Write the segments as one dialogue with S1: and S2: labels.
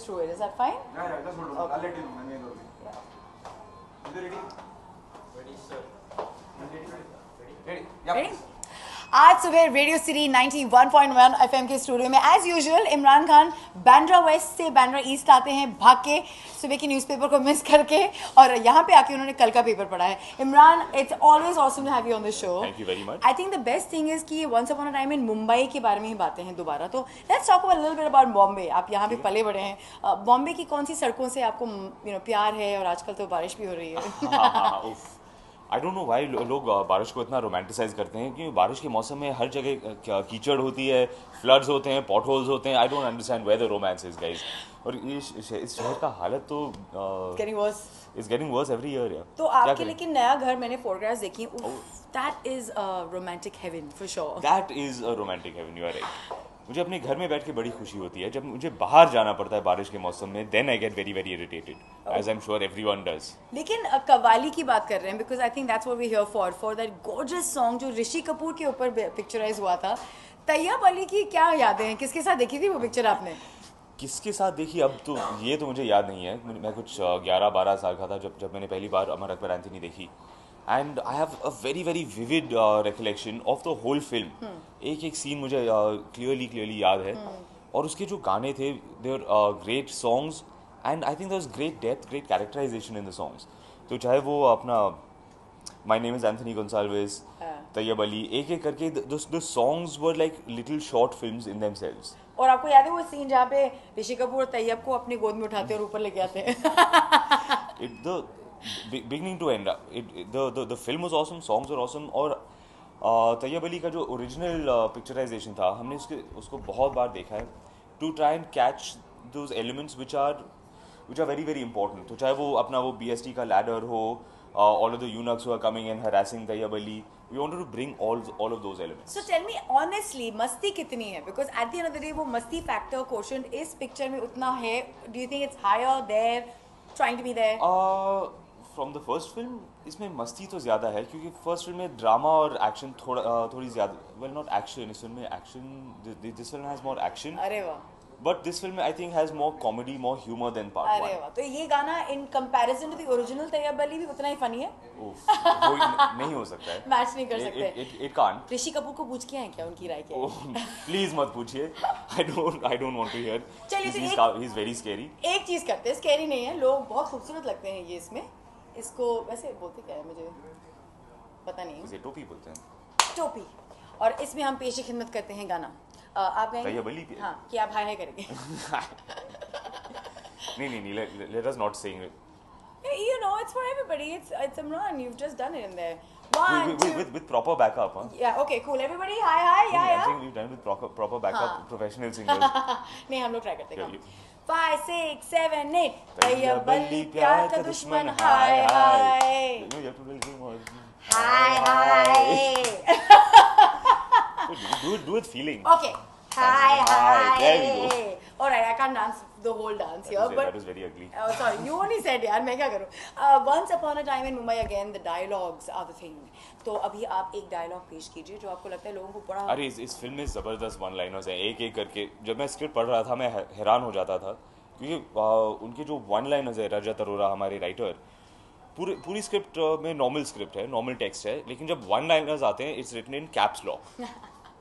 S1: just through it. Is that fine?
S2: Yeah, just hold on.
S1: Okay.
S2: I'll let you know. मैं नहीं
S1: Yeah.
S2: Is it ready?
S3: Ready, sir.
S2: Ready? Yeah.
S1: Ready? आज सुबह radio city 91.1 FM के studio में as usual Imran Khan Bandra west से Bandra east आते हैं भाग के सुबह की न्यूज़पेपर को मिस करके और यहाँ पे आके उन्होंने कल का पेपर पढ़ा है. Imran, it's always awesome to have you on the show.
S4: Thank you very much.
S1: I think the best thing is कि once upon a time in Mumbai के बारे में ही बातें हैं दोबारा. तो let's talk a little bit about Bombay. आप यहाँ पे पले बड़े हैं. बॉम्बे की कौन सी सड़कों से आपको प्यार है? और आजकल तो बारिश भी हो रही है.
S4: आई डोंट नो वाई लोग बारिश को इतना रोमांटिसाइज करते हैं, क्योंकि बारिश के मौसम में हर जगह कीचड़ होती है, फ्लड्स होते हैं, पॉट होल्स होते हैं. I don't understand where the romance is guys. और इस शहर का हालत तो is getting worse every year.
S1: तो आपके लेकिन नया घर मैंने फोटोग्राफ्स देखी. That is a romantic haven for sure.
S4: That is a romantic haven. You are right. मुझे अपने घर में बैठ के बड़ी खुशी होती है. जब मुझे बाहर जाना पड़ता है बारिश के मौसम में, then I get very very irritated, as I am sure everyone does.
S1: लेकिन कव्वाली की बात कर रहे हैं, because I think that's what we here for that gorgeous song जो ऋषि कपूर के ऊपर पिक्चराइज हुआ था. तैयब अली की क्या यादें हैं? किसके साथ देखी थी वो पिक्चर आपने?
S4: किसके साथ देखी अब तो ये तो मुझे याद नहीं है. मैं कुछ 11-12 साल का था जब मैंने पहली बार अमर अकबर एंथनी देखी. And I have a very very vivid recollection of the whole film. एक एक सीन मुझे क्लियरली याद है. और उसके जो गाने थे, their great songs, and I think there was great depth, great characterisation in the songs. तो चाहे वो अपना my name is Anthony Gonsalves, Tayyab Ali, एक एक करके the songs were like little short films in themselves.
S1: और आपको याद है वो सीन जहाँ पे ऋषि कपूर और तैयब को अपनी गोद में उठाते और ऊपर लेके आते हैं?
S4: Beginning to end, the film was awesome, songs were awesome. और तैयब अली का जो ओरिजिनल पिक्चराइजेशन था, हमने उसको बहुत बार देखा है, to try and catch those elements which are very very important. तो चाहे वो अपना वो BST का लैडर हो, all of the eunuchs who are coming and harassing Tayyab Ali, we wanted to bring all of those elements.
S1: So tell me honestly, मस्ती कितनी है? Because at the end of the day वो मस्ती factor quotient इस picture में उतना है. Do you think it's higher there, trying to be there?
S4: From the first film इसमें मस्ती तो ज़्यादा है, क्योंकि फर्स्ट फिल्म में ड्रामा और एक्शन थोड़ी ज़्यादा, वेल नॉट एक्शन, इस फिल्म में action, this film has more action.
S1: अरे वाह.
S4: But this film I think has more comedy, more humour than part 1.
S1: अरे वाह. तो ये गाना in comparison to the original Tayyab Ali भी उतना ही फनी है?
S4: नहीं हो सकता है.
S1: मैच नहीं कर सकते.
S4: It can't.
S1: ऋषि कपूर को पूछ के हैं क्या उनकी राय क्या है?
S4: प्लीज मत पूछिए. I don't want to hear.
S1: चलिए
S4: ही इज वेरी स्कैरी.
S1: एक चीज करते हैं, स्कैरी नहीं है, लोग बहुत खूबसूरत लगते हैं ये इसमें. इसको वैसे बोलते क्या है मुझे पता नहीं.
S4: इसे टोपी बोलते हैं.
S1: टोपी. और इसमें हम पेशे खिदमत करते हैं गाना. आप गाएंगे? हाँ, कि आप हाय हाय करेंगे.
S4: नहीं, let us not sing it.
S1: You know, it's for everybody. It's Imran. You've just done it in there.
S4: With proper backup, huh?
S1: Yeah, okay, cool. Everybody, hi, yeah.
S4: I think we've done it with proper backup, professional singers.
S1: नहीं, हम लोग try करते हैं. 5, 6, 7, 8. तैयब अली प्यार का दुश्मन, हाय हाय. Hi.
S4: Do it feeling.
S1: Okay. Hi.
S4: There we go.
S1: Alright, I can't dance the whole dance here, but
S4: that was very ugly.
S1: Sorry, you only said यार, मैं क्या करूँ? Once upon a time in Mumbai again, the dialogues are the thing. तो अभी आप एक dialogue पेश कीजिए जो आपको लगता है लोगों को बड़ा.
S4: अरे इस फिल्म में जबरदस्त वन लाइनर्स हैं, एक एक करके. जब मैं स्क्रिप्ट पढ़ रहा था मैं हैरान हो जाता था, क्योंकि उनके जो वन लाइनर्स है, रजत अरोरा हमारे राइटर, पूरी स्क्रिप्ट में नॉर्मल स्क्रिप्ट है, नॉर्मल टेक्स्ट है, लेकिन जब वन लाइनर्स आते हैं it's written in caps lock,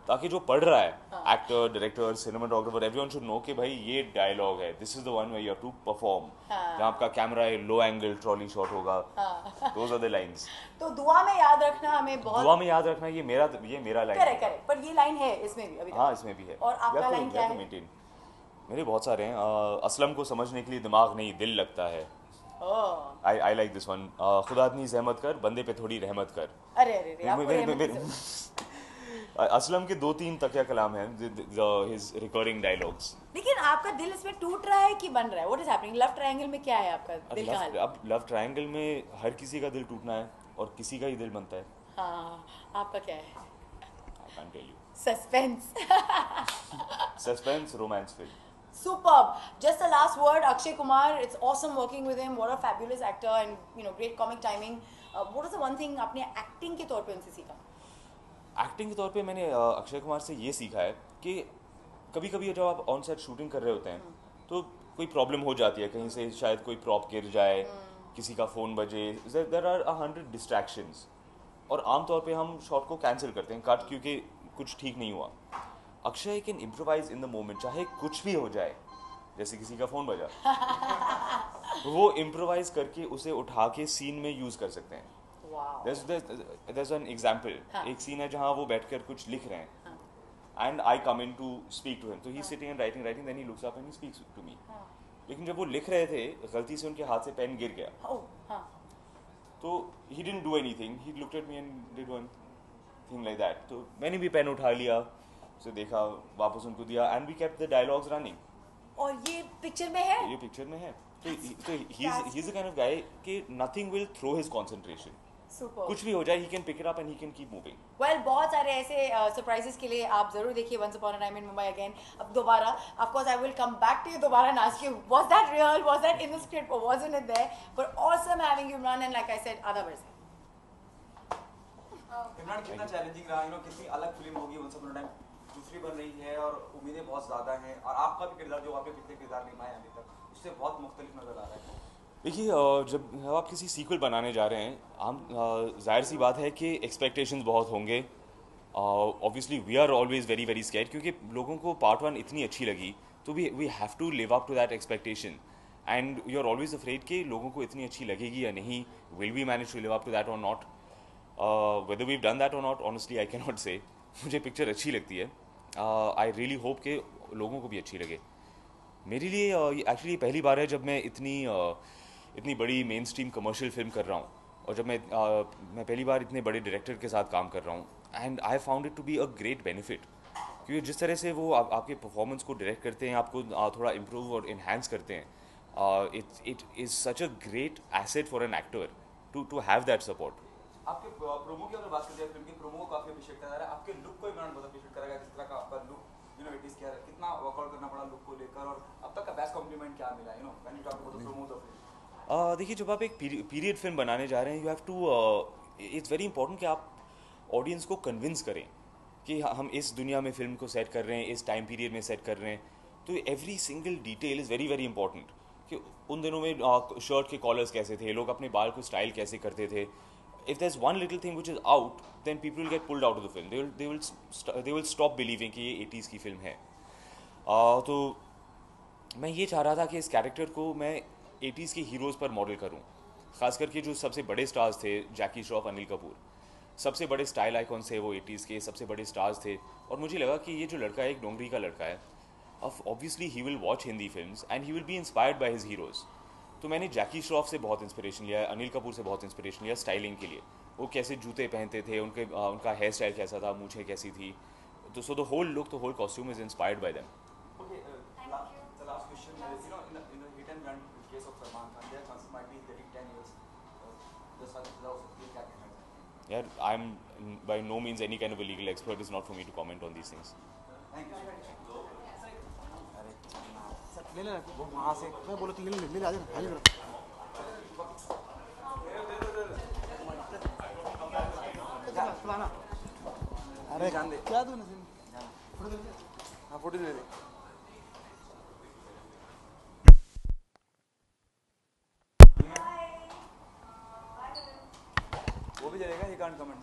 S4: ताकि जो पढ़ रहा है, actor, director, cinematographer, everyone should know कि भाई ये डायलॉग है, this is the one where you have to perform. जहाँ आपका कैमरा है, लो एंगल ट्रॉली शॉट होगा, दोज आर द लाइंस.
S1: तो दुआ में याद रखना हमें बहुत.
S4: दुआ में याद रखना, ये मेरा लाइन है.
S1: करेक्ट. पर ये लाइन है इसमें भी अभी.
S4: हाँ, इसमें भी है.
S1: और आपका लाइन क्या है?
S4: मेरे बहुत सारे हैं. असलम को समझने के लिए दिमाग नहीं दिल लगता है. I like this one. खुदा इतनी ज़हमत कर, बंदे पे थोड़ी रहमत कर.
S1: अरे
S4: असलम के 2-3 तकिया कलाम हैं, his recurring dialogues.
S1: लेकिन आपका दिल इसमें टूट रहा है कि बन रहा है? What is happening? Love triangle में क्या है आपका दिल का हाल?
S4: अब लव ट्रायंगल में हर किसी का दिल टूटना है और किसी का ही दिल बनता है.
S1: हाँ, आपका क्या है?
S4: I can't tell you.
S1: Suspense,
S4: romance film.
S1: Superb. Just the last word, Akshay Kumar. It's awesome working with him. What a fabulous actor and great comic timing. What is the one thing आपने acting के तौर पे उनसे सीखा?
S4: Acting के तौर पे मैंने अक्षय कुमार से ये सीखा है कि कभी कभी जब आप ऑन सेट शूटिंग कर रहे होते हैं तो कोई प्रॉब्लम हो जाती है, कहीं से शायद कोई प्रॉप गिर जाए, किसी का फ़ोन बजे, देर आर 100 डिस्ट्रैक्शंस, और आमतौर पे हम शॉट को कैंसिल करते हैं, कट, क्योंकि कुछ ठीक नहीं हुआ। Akshay can improvise in the moment, चाहे कुछ भी हो जाए, जैसे किसी का फ़ोन बजा वो इम्प्रोवाइज करके उसे उठा के सीन में यूज़ कर सकते हैं। There's an example, एक सीन है जहाँ वो बैठकर कुछ लिख रहे हैं, and I come in to speak to him, so he's sitting and writing, then he looks up and he speaks to me. लेकिन जब वो लिख रहे थे, गलती से उनके हाथ से पेन गिर गया, तो he didn't do anything, he looked at me and did one thing like that. तो मैंने भी पेन उठा लिया, उसे देखा, वापस उनको दिया, and we kept the dialogues running.
S1: और ये पिक्चर में है?
S4: ये पिक्चर में है। तो he's the kind of guy कि nothing will throw his concentration.
S1: Super.
S4: कुछ भी हो जाए, he can pick it up and he can keep moving.
S1: Well, बहुत सारे ऐसे सरप्राइजेस के लिए आप जरूर देखिए Once Upon a Time in Mumbai Again. अब दोबारा, of course I will come back to you दोबारा and ask you, was that real? Was that in the script or wasn't it there? But awesome having you, Imran, and like I said, other version.
S2: Imran कितना challenging रहा, कितनी अलग film होगी once upon a time, दूसरी बन रही है और उम्मीदें बहुत ज़्यादा हैं, और आपका भी किरदार, जो आपने पिछले किरदार निभाए अभी तक, उससे बहुत मुख्तलिफ नज़र आ रहा है।
S4: देखिए, जब आप किसी सीक्वल बनाने जा रहे हैं, हम जाहिर सी बात है कि एक्सपेक्टेशंस बहुत होंगे। Obviously we are always very very scared, क्योंकि लोगों को पार्ट 1 इतनी अच्छी लगी, तो we have to live up to that expectation, and you are always afraid कि लोगों को इतनी अच्छी लगेगी या नहीं, will we manage to live up to that or not, whether we done that or not, honestly I can not say. मुझे picture अच्छी लगती है, आई रियली होप कि लोगों को भी अच्छी लगे। मेरे लिए एक्चुअली पहली बार है जब मैं इतनी बड़ी मेन स्ट्रीम कमर्शियल फिल्म कर रहा हूँ, और जब मैं पहली बार इतने बड़े डायरेक्टर के साथ काम कर रहा हूँ, and I found it to be a great benefit, क्योंकि जिस तरह से वो आपके परफॉर्मेंस को डायरेक्ट करते हैं, आपको थोड़ा इम्प्रूव और इन्हांस करते हैं, it is such a great asset for an actor to have that support.
S2: आपके प्रोमो की अगर बात करते हैं, फिल्म की प्रोमो को काफ़ी अप्रिशिएट करा रहा है, आपके लुक को इमरान बहुत अप्रिशिएट करेगा, जिस तरह का आपका लुक इट इज़ किया, कितना वर्कआउट करना पड़ा लुक को लेकर, और अब तक का बेस्ट कॉम्प्लीमेंट क्या मिला, when you talk about the promo of the film?
S4: देखिए, जब आप एक पीरियड फिल्म बनाने जा रहे हैं, you have to, it's very important कि आप ऑडियंस को कन्विंस करें कि हम इस दुनिया में फिल्म को सेट कर रहे हैं, इस टाइम पीरियड में सेट कर रहे हैं, तो every single detail is very very important, कि उन दिनों में शर्ट के कॉलर्स कैसे थे, लोग अपने बाल को स्टाइल कैसे करते थे। If there's one little thing which is out, then people will get pulled out of the film. They will stop believing कि ये 80s की फिल्म है। तो मैं ये चाह रहा था कि इस कैरेक्टर को मैं 80s के हीरोज़ पर मॉडल करूं, ख़ास करके जो सबसे बड़े स्टार्स थे, जैकी श्रॉफ, अनिल कपूर, सबसे बड़े स्टाइल आइकॉन्स थे वो 80s के, सबसे बड़े स्टार्स थे, और मुझे लगा कि ये जो लड़का है, एक डोंगरी का लड़का है, obviously he will watch Hindi films and he will be inspired by his heroes. तो मैंने जैकी श्रॉफ से बहुत इंस्पिरेशन लिया, अनिल कपूर से बहुत इंस्पिरेशन लिया स्टाइलिंग के लिए, वो कैसे जूते पहनते थे, उनका हेयर स्टाइल कैसा था, मूछें कैसी थी, तो so the whole look, the whole costume is inspired by them.
S2: Okay, the last question is, in the hit and run case of Salman Khan, their chances might be getting 10 years. The साथ हो सकती है, क्या कहना चाहिए?
S4: यार, I am by no means any kind of a legal expert, is not for me to comment on these things.
S2: Thank you.
S3: ले लेना वो वहाँ से, मैं बोला तो ले आ जाना, खाली फलाना, अरे जान दे क्या तू फोटो दे, हाँ फोटो दे दे। वो भी जाएगा, ही कांट कमेंट।